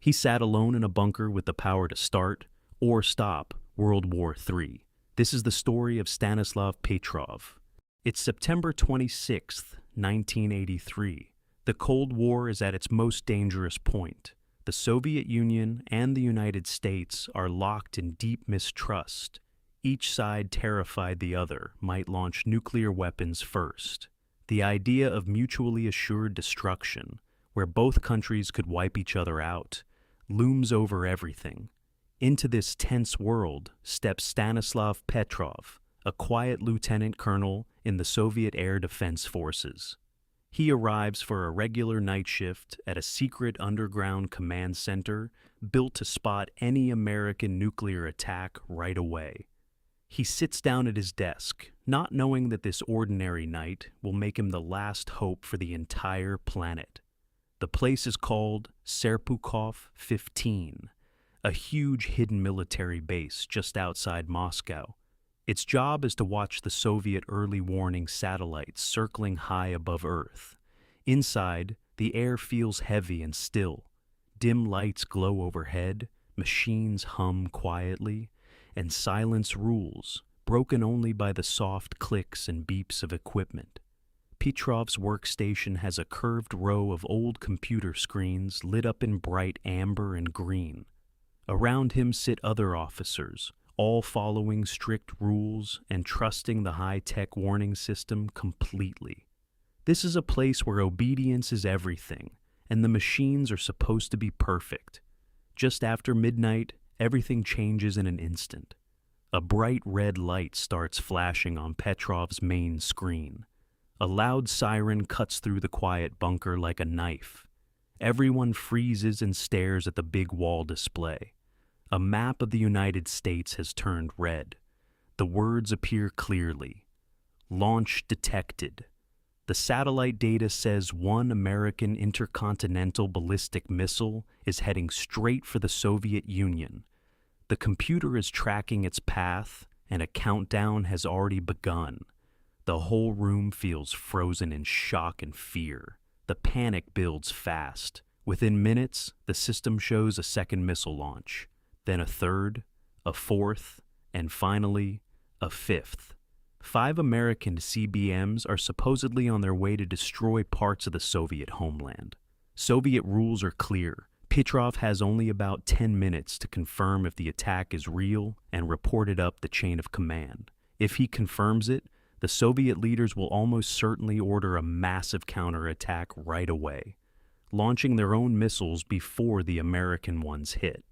He sat alone in a bunker with the power to start or stop World War III. This is the story of Stanislav Petrov. It's September 26th, 1983. The Cold War is at its most dangerous point. The Soviet Union and the United States are locked in deep mistrust. Each side terrified the other might launch nuclear weapons first. The idea of mutually assured destruction, where both countries could wipe each other out, looms over everything. Into this tense world steps Stanislav Petrov, a quiet lieutenant colonel in the Soviet Air Defense Forces. He arrives for a regular night shift at a secret underground command center built to spot any American nuclear attack right away. He sits down at his desk, not knowing that this ordinary night will make him the last hope for the entire planet. The place is called Serpukhov 15, a huge hidden military base just outside Moscow. Its job is to watch the Soviet early warning satellites circling high above Earth. Inside, the air feels heavy and still. Dim lights glow overhead, machines hum quietly, and silence rules, broken only by the soft clicks and beeps of equipment. Petrov's workstation has a curved row of old computer screens lit up in bright amber and green. Around him sit other officers, all following strict rules and trusting the high-tech warning system completely. This is a place where obedience is everything, and the machines are supposed to be perfect. Just after midnight, everything changes in an instant. A bright red light starts flashing on Petrov's main screen. A loud siren cuts through the quiet bunker like a knife. Everyone freezes and stares at the big wall display. A map of the United States has turned red. The words appear clearly. Launch detected. The satellite data says one American intercontinental ballistic missile is heading straight for the Soviet Union. The computer is tracking its path, and a countdown has already begun. The whole room feels frozen in shock and fear. The panic builds fast. Within minutes, the system shows a second missile launch, then a third, a fourth, and finally, a fifth. 5 American CBMs are supposedly on their way to destroy parts of the Soviet homeland. Soviet rules are clear. Petrov has only about 10 minutes to confirm if the attack is real and report it up the chain of command. If he confirms it, the Soviet leaders will almost certainly order a massive counterattack right away, launching their own missiles before the American ones hit.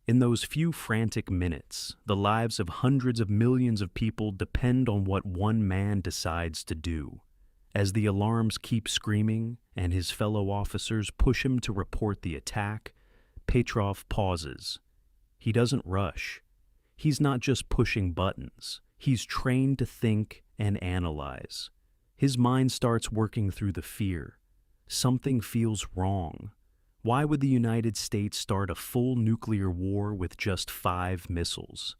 In those few frantic minutes, the lives of hundreds of millions of people depend on what one man decides to do. As the alarms keep screaming and his fellow officers push him to report the attack, Petrov pauses. He doesn't rush. He's not just pushing buttons. He's trained to think and analyze. His mind starts working through the fear. Something feels wrong. Why would the United States start a full nuclear war with just 5 missiles?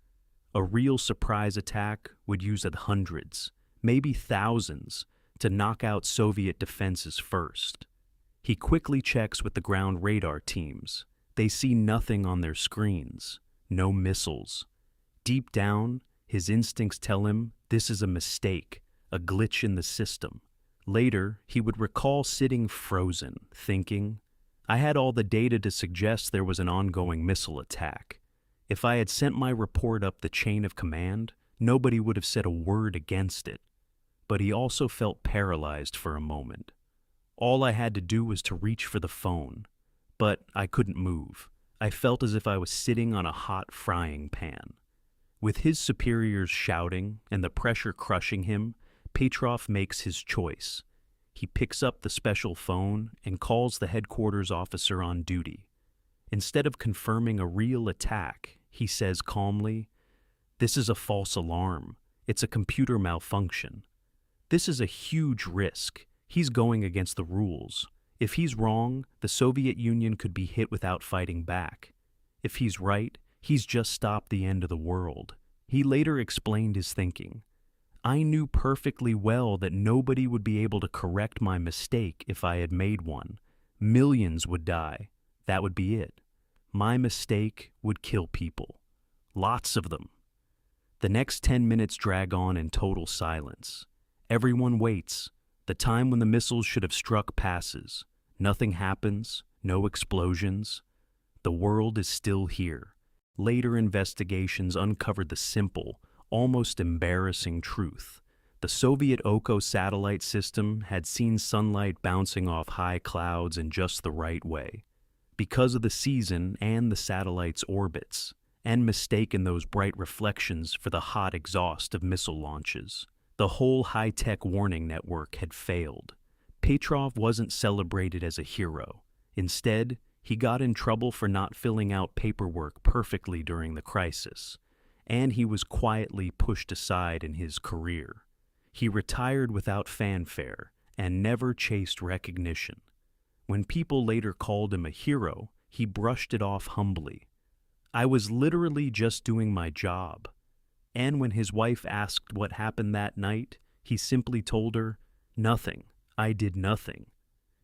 A real surprise attack would use hundreds, maybe thousands, to knock out Soviet defenses first. He quickly checks with the ground radar teams. They see nothing on their screens, no missiles. Deep down, his instincts tell him this is a mistake, a glitch in the system. Later, he would recall sitting frozen, thinking, I had all the data to suggest there was an ongoing missile attack. If I had sent my report up the chain of command, nobody would have said a word against it. But he also felt paralyzed for a moment. All I had to do was to reach for the phone, but I couldn't move. I felt as if I was sitting on a hot frying pan. With his superiors shouting and the pressure crushing him, Petrov makes his choice. He picks up the special phone and calls the headquarters officer on duty. Instead of confirming a real attack, he says calmly, "This is a false alarm. It's a computer malfunction. This is a huge risk. He's going against the rules. If he's wrong, the Soviet Union could be hit without fighting back. If he's right, he's just stopped the end of the world." He later explained his thinking. I knew perfectly well that nobody would be able to correct my mistake if I had made one. Millions would die. That would be it. My mistake would kill people. Lots of them. The next 10 minutes drag on in total silence. Everyone waits. The time when the missiles should have struck passes. Nothing happens, no explosions. The world is still here. Later investigations uncovered the simple, almost embarrassing truth. The Soviet Oko satellite system had seen sunlight bouncing off high clouds in just the right way. Because of the season and the satellite's orbits, and mistaken those bright reflections for the hot exhaust of missile launches, the whole high-tech warning network had failed. Petrov wasn't celebrated as a hero. Instead, he got in trouble for not filling out paperwork perfectly during the crisis, and he was quietly pushed aside in his career. He retired without fanfare and never chased recognition. When people later called him a hero, he brushed it off humbly. I was literally just doing my job. And when his wife asked what happened that night, he simply told her, "Nothing. I did nothing."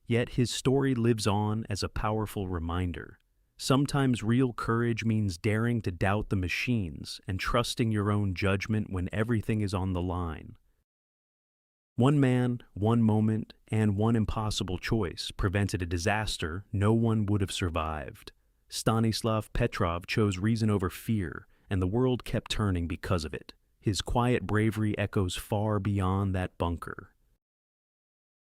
Yet his story lives on as a powerful reminder. Sometimes real courage means daring to doubt the machines and trusting your own judgment when everything is on the line. One man, one moment, and one impossible choice prevented a disaster no one would have survived. Stanislav Petrov chose reason over fear, and the world kept turning because of it. His quiet bravery echoes far beyond that bunker.